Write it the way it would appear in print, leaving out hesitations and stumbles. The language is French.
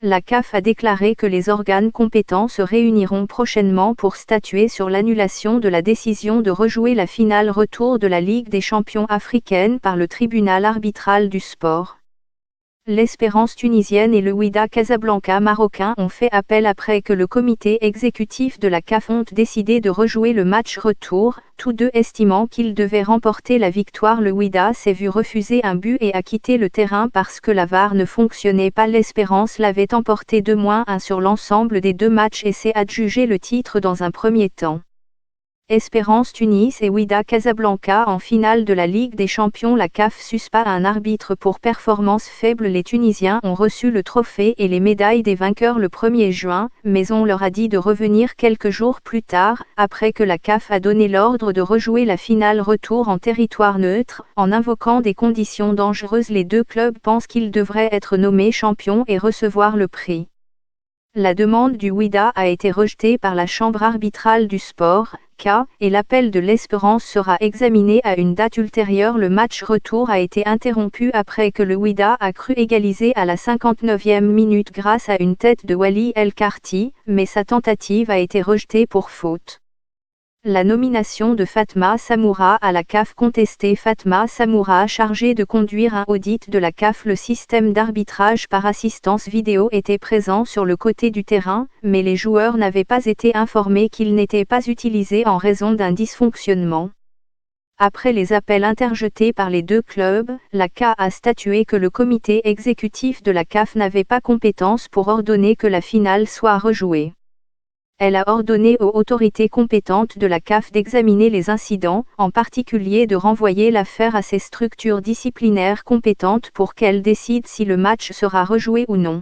La CAF a déclaré que les organes compétents se réuniront prochainement pour statuer sur l'annulation de la décision de rejouer la finale retour de la Ligue des champions africaine par le tribunal arbitral du sport. L'Espérance tunisienne et le Wydad Casablanca marocain ont fait appel après que le comité exécutif de la CAF ont décidé de rejouer le match retour, tous deux estimant qu'ils devaient remporter la victoire. Le Wydad s'est vu refuser un but et a quitté le terrain parce que la VAR ne fonctionnait pas. L'Espérance l'avait emporté 2-1 sur l'ensemble des deux matchs et s'est adjugé le titre dans un premier temps. Espérance Tunis et Wydad Casablanca en finale de la Ligue des champions. La CAF suspend un arbitre pour performance faible. Les Tunisiens ont reçu le trophée et les médailles des vainqueurs le 1er juin, mais on leur a dit de revenir quelques jours plus tard, après que la CAF a donné l'ordre de rejouer la finale retour en territoire neutre, en invoquant des conditions dangereuses. Les deux clubs pensent qu'ils devraient être nommés champions et recevoir le prix. La demande du Wydad a été rejetée par la Chambre arbitrale du sport, et l'appel de l'Espérance sera examiné à une date ultérieure. Le match retour a été interrompu après que le Wydad a cru égaliser à la 59e minute grâce à une tête de Wally El Karti, mais sa tentative a été rejetée pour faute. La nomination de Fatma Samoura à la CAF contestée. Fatma Samoura chargée de conduire un audit de la CAF. Le système d'arbitrage par assistance vidéo était présent sur le côté du terrain, mais les joueurs n'avaient pas été informés qu'il n'était pas utilisé en raison d'un dysfonctionnement. Après les appels interjetés par les deux clubs, la CAF a statué que le comité exécutif de la CAF n'avait pas compétence pour ordonner que la finale soit rejouée. Elle a ordonné aux autorités compétentes de la CAF d'examiner les incidents, en particulier de renvoyer l'affaire à ces structures disciplinaires compétentes pour qu'elles décident si le match sera rejoué ou non.